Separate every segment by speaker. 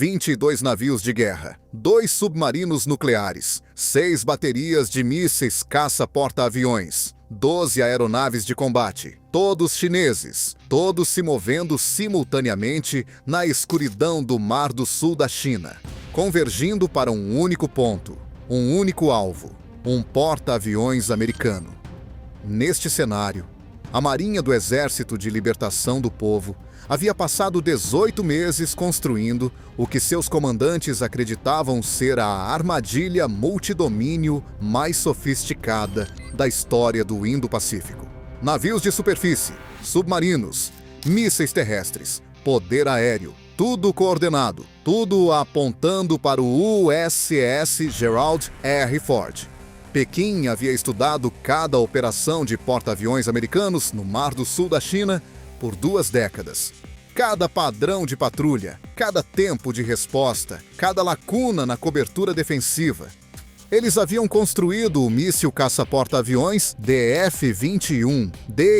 Speaker 1: 22 navios de guerra, 2 submarinos nucleares, 6 baterias de mísseis caça-porta-aviões, 12 aeronaves de combate, todos chineses, todos se movendo simultaneamente na escuridão do Mar do Sul da China, convergindo para um único ponto, um único alvo, um porta-aviões americano. Neste cenário, a Marinha do Exército de Libertação do Povo havia passado 18 meses construindo o que seus comandantes acreditavam ser a armadilha multidomínio mais sofisticada da história do Indo-Pacífico. Navios de superfície, submarinos, mísseis terrestres, poder aéreo, tudo coordenado, tudo apontando para o USS Gerald R. Ford. Pequim havia estudado cada operação de porta-aviões americanos no Mar do Sul da China por 2 décadas. Cada padrão de patrulha, cada tempo de resposta, cada lacuna na cobertura defensiva. Eles haviam construído o míssil caça-porta-aviões DF-21D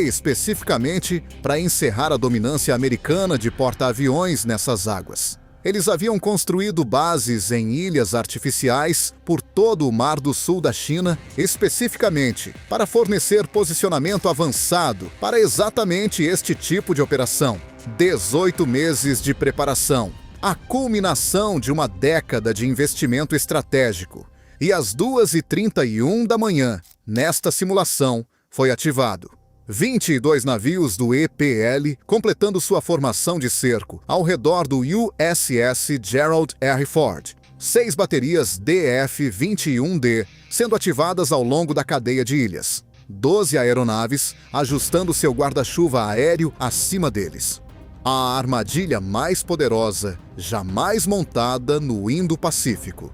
Speaker 1: especificamente para encerrar a dominância americana de porta-aviões nessas águas. Eles haviam construído bases em ilhas artificiais por todo o Mar do Sul da China, especificamente para fornecer posicionamento avançado para exatamente este tipo de operação. 18 meses de preparação, a culminação de uma década de investimento estratégico. E às 2h31 da manhã, nesta simulação, foi ativado 22 navios do EPL completando sua formação de cerco ao redor do USS Gerald R. Ford. 6 baterias DF-21D sendo ativadas ao longo da cadeia de ilhas. 12 aeronaves ajustando seu guarda-chuva aéreo acima deles. A armadilha mais poderosa jamais montada no Indo-Pacífico.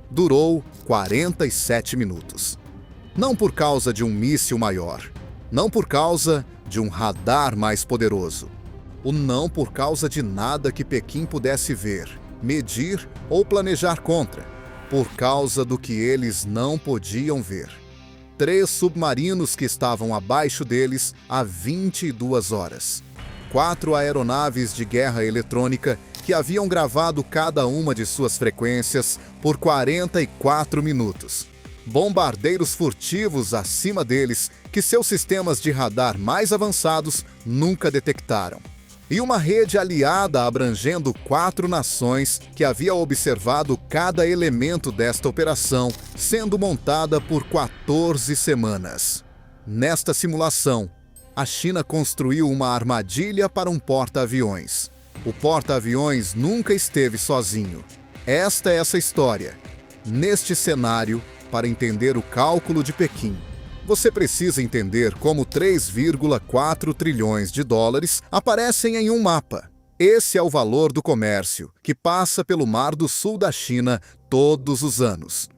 Speaker 1: Durou 47 minutos. Não por causa de um míssil maior. Não por causa de um radar mais poderoso. Ou não por causa de nada que Pequim pudesse ver, medir ou planejar contra. Por causa do que eles não podiam ver. 3 submarinos que estavam abaixo deles há 22 horas. 4 aeronaves de guerra eletrônica que haviam gravado cada uma de suas frequências por 44 minutos. Bombardeiros furtivos acima deles que seus sistemas de radar mais avançados nunca detectaram. E uma rede aliada abrangendo 4 nações que havia observado cada elemento desta operação sendo montada por 14 semanas. Nesta simulação, a China construiu uma armadilha para um porta-aviões. O porta-aviões nunca esteve sozinho. Esta é essa história. Neste cenário, para entender o cálculo de Pequim, você precisa entender como 3,4 trilhões de dólares aparecem em um mapa. Esse é o valor do comércio, que passa pelo Mar do Sul da China todos os anos.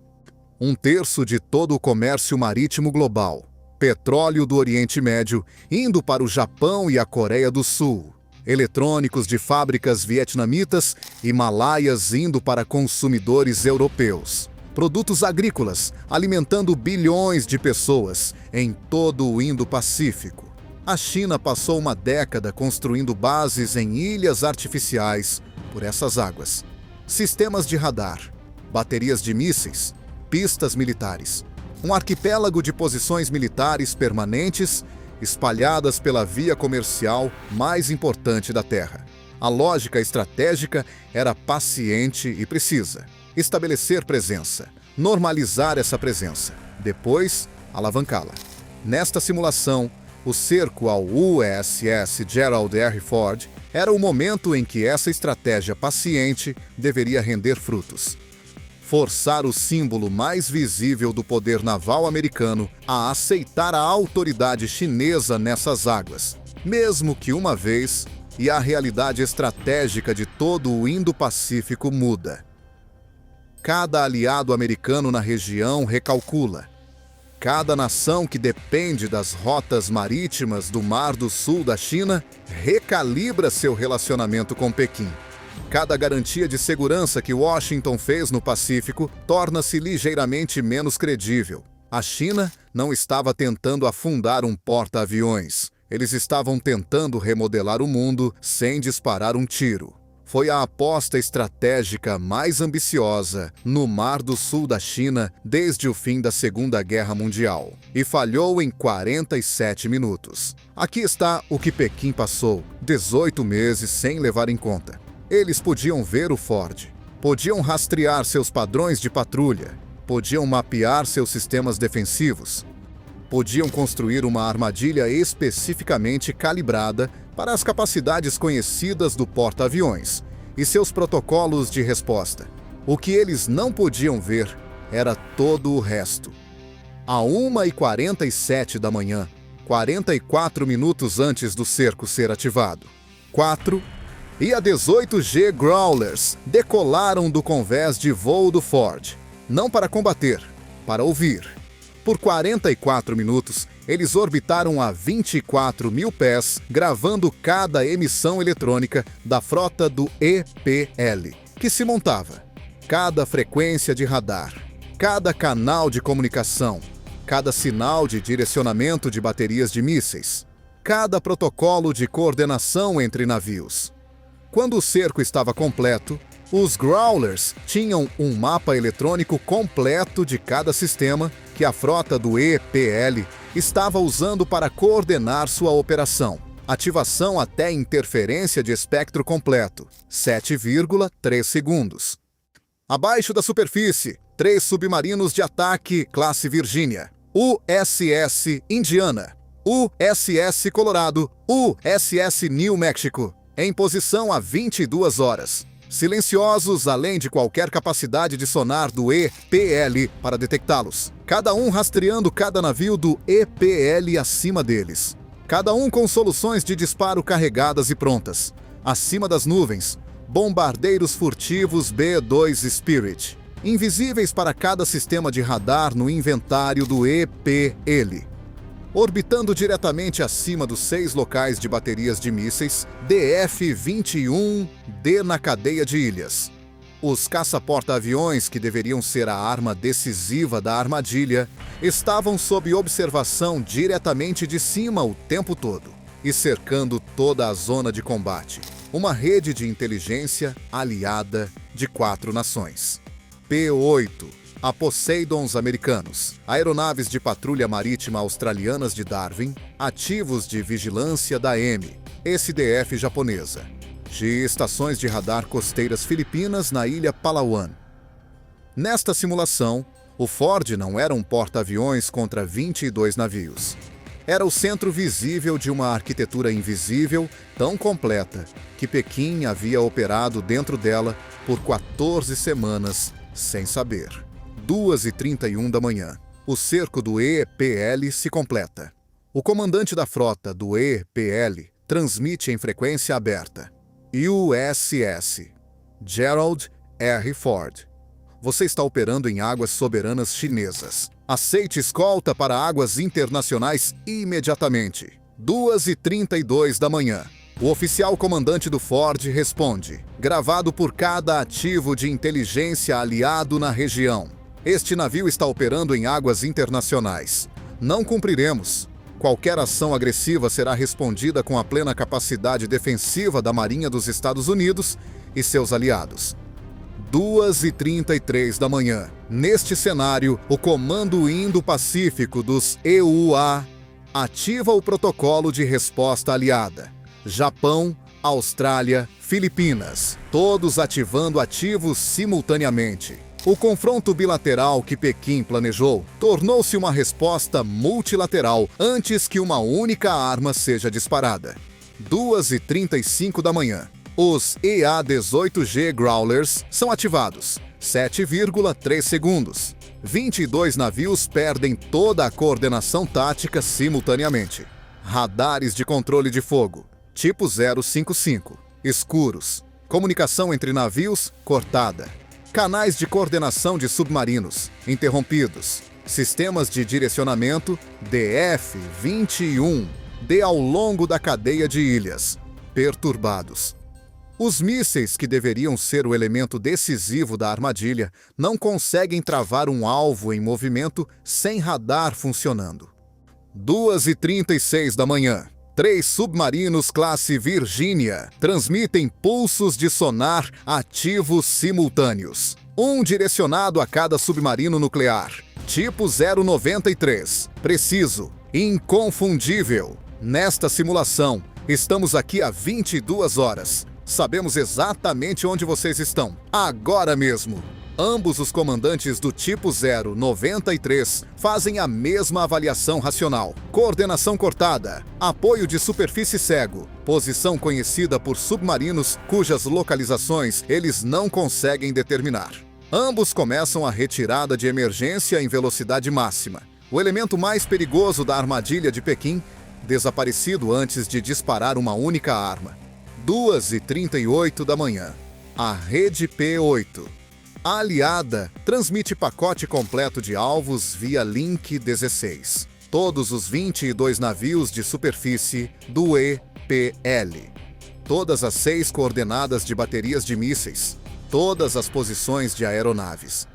Speaker 1: 1/3 de todo o comércio marítimo global. Petróleo do Oriente Médio indo para o Japão e a Coreia do Sul. Eletrônicos de fábricas vietnamitas e malaias indo para consumidores europeus. Produtos agrícolas alimentando bilhões de pessoas em todo o Indo-Pacífico. A China passou uma década construindo bases em ilhas artificiais por essas águas. Sistemas de radar, baterias de mísseis, pistas militares. Um arquipélago de posições militares permanentes espalhadas pela via comercial mais importante da Terra. A lógica estratégica era paciente e precisa. Estabelecer presença, normalizar essa presença, depois alavancá-la. Nesta simulação, o cerco ao USS Gerald R. Ford era o momento em que essa estratégia paciente deveria render frutos. Forçar o símbolo mais visível do poder naval americano a aceitar a autoridade chinesa nessas águas, mesmo que uma vez, e a realidade estratégica de todo o Indo-Pacífico muda. Cada aliado americano na região recalcula. Cada nação que depende das rotas marítimas do Mar do Sul da China recalibra seu relacionamento com Pequim. Cada garantia de segurança que Washington fez no Pacífico torna-se ligeiramente menos credível. A China não estava tentando afundar um porta-aviões. Eles estavam tentando remodelar o mundo sem disparar um tiro. foi a aposta estratégica mais ambiciosa no Mar do Sul da China desde o fim da Segunda Guerra Mundial, e falhou em 47 minutos. Aqui está o que Pequim passou 18 meses sem levar em conta. Eles podiam ver o Ford, podiam rastrear seus padrões de patrulha, podiam mapear seus sistemas defensivos, podiam construir uma armadilha especificamente calibrada para as capacidades conhecidas do porta-aviões e seus protocolos de resposta. O que eles não podiam ver era todo o resto. À 1h47 da manhã, 44 minutos antes do cerco ser ativado, 4 e a 18G Growlers decolaram do convés de voo do Ford, não para combater, para ouvir. Por 44 minutos, eles orbitaram a 24 mil pés, gravando cada emissão eletrônica da frota do EPL, que se montava. Cada frequência de radar, cada canal de comunicação, cada sinal de direcionamento de baterias de mísseis, cada protocolo de coordenação entre navios. Quando o cerco estava completo, os Growlers tinham um mapa eletrônico completo de cada sistema que a frota do EPL estava usando para coordenar sua operação. Ativação até interferência de espectro completo, 7,3 segundos. Abaixo da superfície, 3 submarinos de ataque classe Virgínia, USS Indiana, USS Colorado, USS New Mexico, em posição a 22 horas. Silenciosos além de qualquer capacidade de sonar do EPL para detectá-los. Cada um rastreando cada navio do EPL acima deles. Cada um com soluções de disparo carregadas e prontas. Acima das nuvens, bombardeiros furtivos B-2 Spirit, invisíveis para cada sistema de radar no inventário do EPL. Orbitando diretamente acima dos 6 locais de baterias de mísseis DF-21D na cadeia de ilhas. Os caça-porta-aviões, que deveriam ser a arma decisiva da armadilha, estavam sob observação diretamente de cima o tempo todo e cercando toda a zona de combate. Uma rede de inteligência aliada de 4 nações. P-8. A Poseidons americanos, aeronaves de patrulha marítima australianas de Darwin, ativos de vigilância da M, SDF japonesa, de estações de radar costeiras filipinas na ilha Palawan. Nesta simulação, o Ford não era um porta-aviões contra 22 navios. Era o centro visível de uma arquitetura invisível tão completa que Pequim havia operado dentro dela por 14 semanas sem saber. 2h31 da manhã. O cerco do EPL se completa. O comandante da frota do EPL transmite em frequência aberta. USS Gerald R. Ford. Você está operando em águas soberanas chinesas. Aceite escolta para águas internacionais imediatamente. 2h32 da manhã. O oficial comandante do Ford responde, gravado por cada ativo de inteligência aliado na região. Este navio está operando em águas internacionais. Não cumpriremos. Qualquer ação agressiva será respondida com a plena capacidade defensiva da Marinha dos Estados Unidos e seus aliados. 2h33 da manhã. Neste cenário, o Comando Indo-Pacífico dos EUA ativa o protocolo de resposta aliada. Japão, Austrália, Filipinas, todos ativando ativos simultaneamente. O confronto bilateral que Pequim planejou tornou-se uma resposta multilateral antes que uma única arma seja disparada. 2h35 da manhã. Os EA-18G Growlers são ativados. 7,3 segundos. 22 navios perdem toda a coordenação tática simultaneamente. Radares de controle de fogo, tipo 055. Escuros. Comunicação entre navios cortada. Canais de coordenação de submarinos interrompidos. Sistemas de direcionamento DF-21D ao longo da cadeia de ilhas perturbados. Os mísseis, que deveriam ser o elemento decisivo da armadilha, não conseguem travar um alvo em movimento sem radar funcionando. 2h36 da manhã. 3 submarinos classe Virginia transmitem pulsos de sonar ativos simultâneos. Um direcionado a cada submarino nuclear. Tipo 093. Preciso. Inconfundível. Nesta simulação, estamos aqui há 22 horas. Sabemos exatamente onde vocês estão. Agora mesmo. Ambos os comandantes do tipo 093 fazem a mesma avaliação racional. Coordenação cortada, apoio de superfície cego, posição conhecida por submarinos cujas localizações eles não conseguem determinar. Ambos começam a retirada de emergência em velocidade máxima. O elemento mais perigoso da armadilha de Pequim, desaparecido antes de disparar uma única arma. 2h38 da manhã. A rede P8. A aliada transmite pacote completo de alvos via Link 16. Todos os 22 navios de superfície do EPL. Todas as 6 coordenadas de baterias de mísseis. Todas as posições de aeronaves.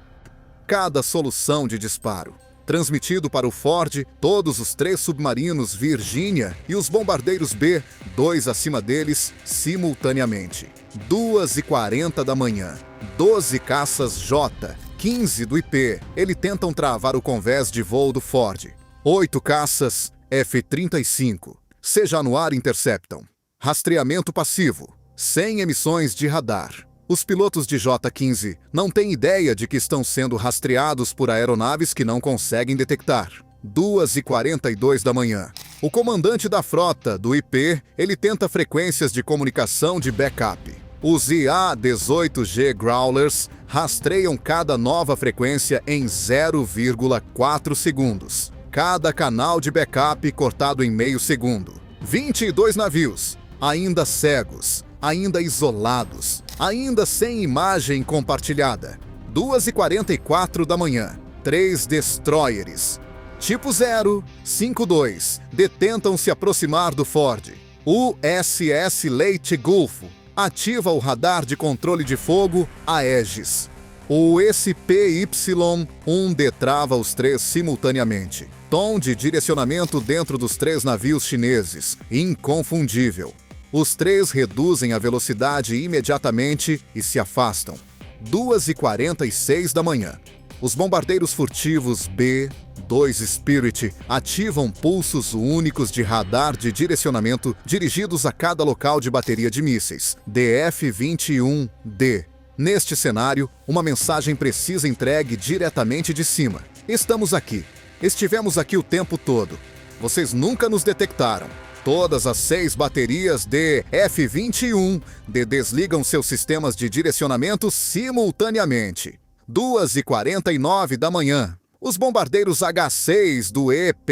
Speaker 1: Cada solução de disparo. Transmitido para o Ford, todos os 3 submarinos Virginia e os bombardeiros B, 2 acima deles, simultaneamente. 2h40 da manhã. 12 caças J, 15 do IP, eles tentam travar o convés de voo do Ford. 8 caças F-35, seja no ar interceptam. Rastreamento passivo, sem emissões de radar. Os pilotos de J-15 não têm ideia de que estão sendo rastreados por aeronaves que não conseguem detectar. 2h42 da manhã. O comandante da frota do IP, ele tenta frequências de comunicação de backup. Os IA-18G Growlers rastreiam cada nova frequência em 0,4 segundos. Cada canal de backup cortado em meio segundo. 22 navios, ainda cegos, ainda isolados, ainda sem imagem compartilhada. 2h44 da manhã. 3 destroyers. Tipo 052 detentam se aproximar do Ford. USS Leyte Gulf ativa o radar de controle de fogo Aegis. O SPY-1 detrava os 3 simultaneamente. Tom de direcionamento dentro dos 3 navios chineses, inconfundível. Os 3 reduzem a velocidade imediatamente e se afastam. 2h46 da manhã. Os bombardeiros furtivos B-2 Spirit ativam pulsos únicos de radar de direcionamento dirigidos a cada local de bateria de mísseis, DF-21D. Neste cenário, uma mensagem precisa entregue diretamente de cima. Estamos aqui. Estivemos aqui o tempo todo. Vocês nunca nos detectaram. Todas as 6 baterias de F-21D desligam seus sistemas de direcionamento simultaneamente. 2h49 da manhã. Os bombardeiros H-6 do EP,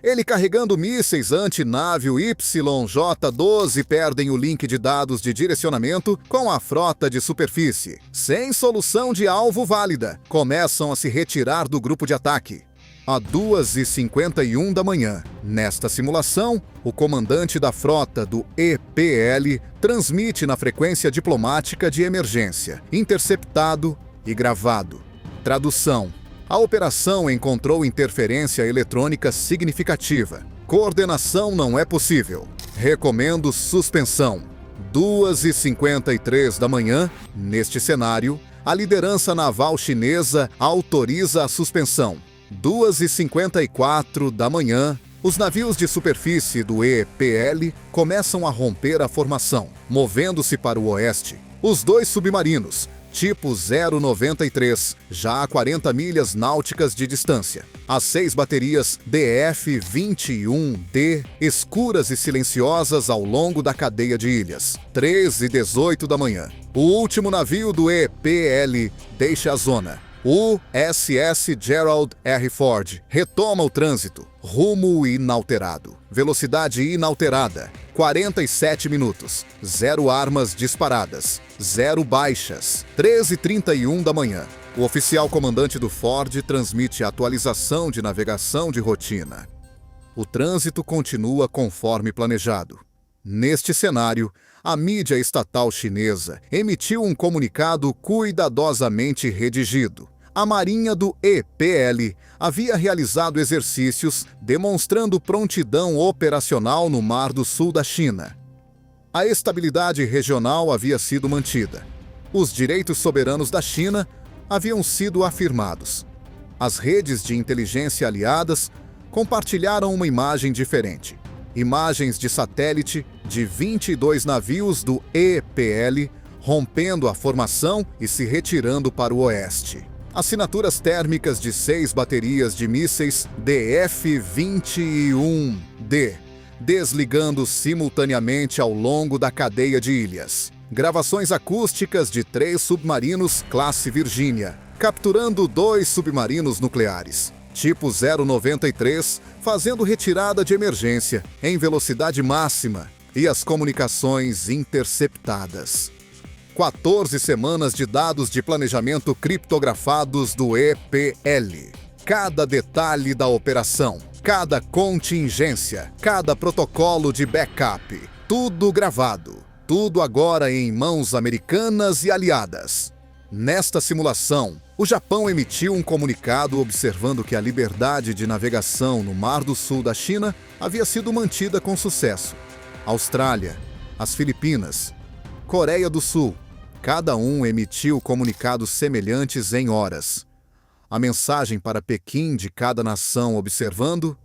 Speaker 1: ele carregando mísseis antinávio YJ-12, perdem o link de dados de direcionamento com a frota de superfície. Sem solução de alvo válida, começam a se retirar do grupo de ataque. A 2h51 da manhã. Nesta simulação, o comandante da frota do EPL transmite na frequência diplomática de emergência, interceptado e gravado. Tradução. A operação encontrou interferência eletrônica significativa. Coordenação não é possível. Recomendo suspensão. 2h53 da manhã. Neste cenário, a liderança naval chinesa autoriza a suspensão. 2h54 da manhã. Os navios de superfície do EPL começam a romper a formação, movendo-se para o oeste. Os 2 submarinos, tipo 093, já a 40 milhas náuticas de distância. As 6 baterias DF-21D, escuras e silenciosas ao longo da cadeia de ilhas. 3h18 da manhã. O último navio do EPL deixa a zona. O USS Gerald R. Ford retoma o trânsito, rumo inalterado. Velocidade inalterada, 47 minutos. 0 armas disparadas, 0 baixas. 13h31 da manhã. O oficial comandante do Ford transmite a atualização de navegação de rotina. O trânsito continua conforme planejado. Neste cenário, a mídia estatal chinesa emitiu um comunicado cuidadosamente redigido. A Marinha do EPL havia realizado exercícios demonstrando prontidão operacional no Mar do Sul da China. A estabilidade regional havia sido mantida. Os direitos soberanos da China haviam sido afirmados. As redes de inteligência aliadas compartilharam uma imagem diferente. Imagens de satélite de 22 navios do EPL rompendo a formação e se retirando para o oeste. Assinaturas térmicas de 6 baterias de mísseis DF-21D, desligando simultaneamente ao longo da cadeia de ilhas. Gravações acústicas de 3 submarinos classe Virginia, capturando 2 submarinos nucleares, tipo 093, fazendo retirada de emergência em velocidade máxima e as comunicações interceptadas. 14 semanas de dados de planejamento criptografados do EPL. Cada detalhe da operação, cada contingência, cada protocolo de backup, tudo gravado, tudo agora em mãos americanas e aliadas. Nesta simulação, o Japão emitiu um comunicado observando que a liberdade de navegação no Mar do Sul da China havia sido mantida com sucesso. Austrália, as Filipinas, Coreia do Sul, cada um emitiu comunicados semelhantes em horas. A mensagem para Pequim de cada nação observando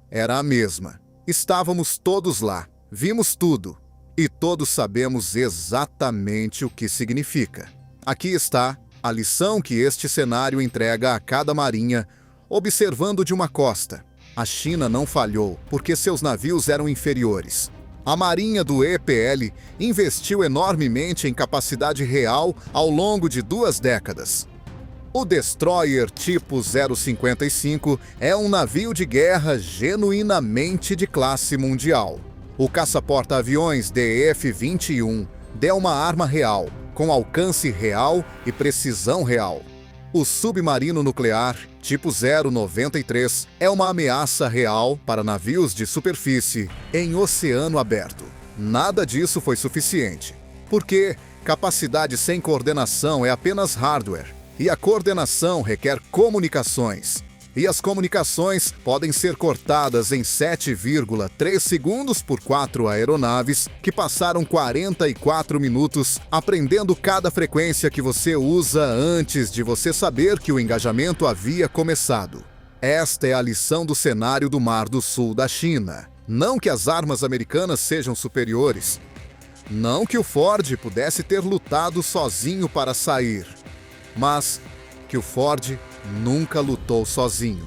Speaker 1: era a mesma. Estávamos todos lá, vimos tudo, e todos sabemos exatamente o que significa. Aqui está a lição que este cenário entrega a cada marinha, observando de uma costa. A China não falhou, porque seus navios eram inferiores. A Marinha do EPL investiu enormemente em capacidade real ao longo de 2 décadas. O destroyer tipo 055 é um navio de guerra genuinamente de classe mundial. O caça-porta-aviões DF-21 é uma arma real, com alcance real e precisão real. O submarino nuclear tipo 093 é uma ameaça real para navios de superfície em oceano aberto. Nada disso foi suficiente, porque capacidade sem coordenação é apenas hardware, e a coordenação requer comunicações. E as comunicações podem ser cortadas em 7,3 segundos por 4 aeronaves que passaram 44 minutos aprendendo cada frequência que você usa antes de você saber que o engajamento havia começado. Esta é a lição do cenário do Mar do Sul da China. Não que as armas americanas sejam superiores. Não que o Ford pudesse ter lutado sozinho para sair. Mas que o Ford nunca lutou sozinho.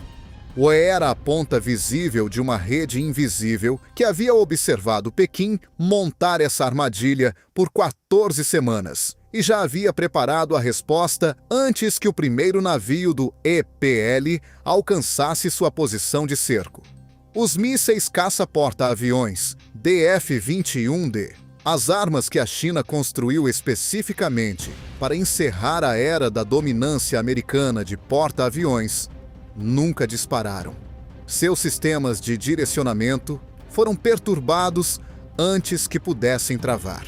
Speaker 1: Ou era a ponta visível de uma rede invisível que havia observado Pequim montar essa armadilha por 14 semanas e já havia preparado a resposta antes que o primeiro navio do EPL alcançasse sua posição de cerco. Os mísseis caça-porta-aviões DF-21D, as armas que a China construiu especificamente para encerrar a era da dominância americana de porta-aviões, nunca dispararam. Seus sistemas de direcionamento foram perturbados antes que pudessem travar.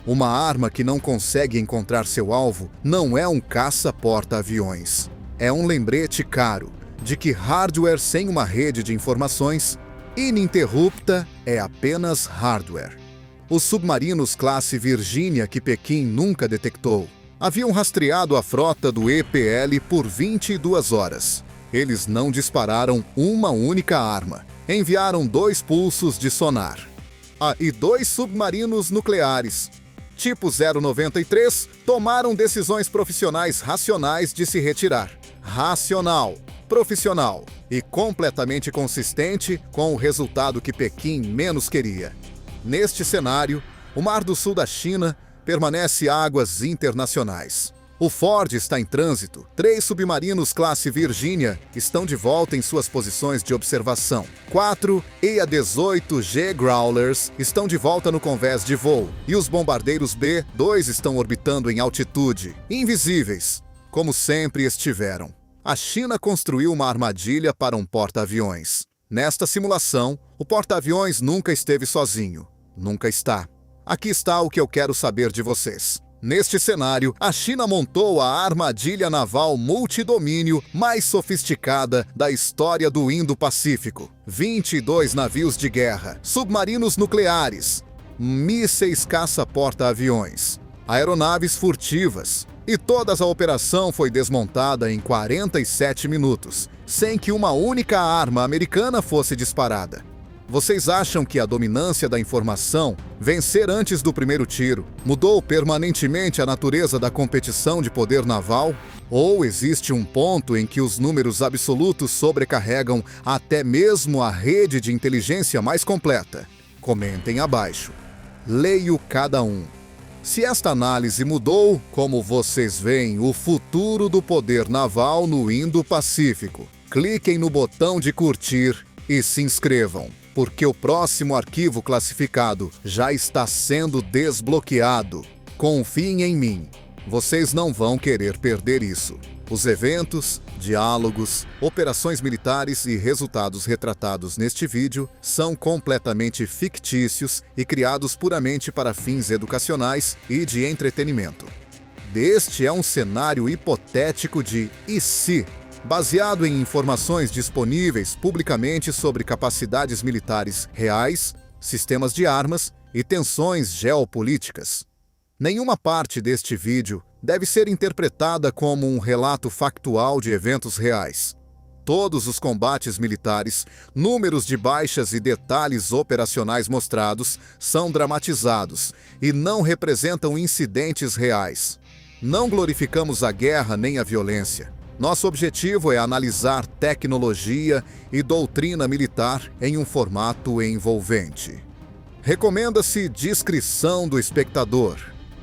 Speaker 1: Uma arma que não consegue encontrar seu alvo não é um caça-porta-aviões. É um lembrete caro de que hardware sem uma rede de informações ininterrupta é apenas hardware. Os submarinos classe Virginia que Pequim nunca detectou haviam rastreado a frota do EPL por 22 horas. Eles não dispararam uma única arma. Enviaram 2 pulsos de sonar. E 2 submarinos nucleares, tipo 093, tomaram decisões profissionais racionais de se retirar. Racional, profissional e completamente consistente com o resultado que Pequim menos queria. Neste cenário, o Mar do Sul da China permanece águas internacionais. O Ford está em trânsito. 3 submarinos classe Virginia estão de volta em suas posições de observação. 4 EA-18G Growlers estão de volta no convés de voo. E os bombardeiros B-2 estão orbitando em altitude, invisíveis, como sempre estiveram. A China construiu uma armadilha para um porta-aviões. Nesta simulação, o porta-aviões nunca esteve sozinho. Nunca está. Aqui está o que eu quero saber de vocês. Neste cenário, a China montou a armadilha naval multidomínio mais sofisticada da história do Indo-Pacífico. 22 navios de guerra, submarinos nucleares, mísseis caça-porta-aviões, aeronaves furtivas. E toda a operação foi desmontada em 47 minutos, sem que uma única arma americana fosse disparada. Vocês acham que a dominância da informação, vencer antes do primeiro tiro, mudou permanentemente a natureza da competição de poder naval? Ou existe um ponto em que os números absolutos sobrecarregam até mesmo a rede de inteligência mais completa? Comentem abaixo. Leio cada um. Se esta análise mudou, como vocês veem, o futuro do poder naval no Indo-Pacífico, cliquem no botão de curtir e se inscrevam, porque o próximo arquivo classificado já está sendo desbloqueado. Confiem em mim, vocês não vão querer perder isso. Os eventos, diálogos, operações militares e resultados retratados neste vídeo são completamente fictícios e criados puramente para fins educacionais e de entretenimento. Este é um cenário hipotético de "e se?", baseado em informações disponíveis publicamente sobre capacidades militares reais, sistemas de armas e tensões geopolíticas. Nenhuma parte deste vídeo deve ser interpretada como um relato factual de eventos reais. Todos os combates militares, números de baixas e detalhes operacionais mostrados são dramatizados e não representam incidentes reais. Não glorificamos a guerra nem a violência. Nosso objetivo é analisar tecnologia e doutrina militar em um formato envolvente. Recomenda-se discrição do espectador.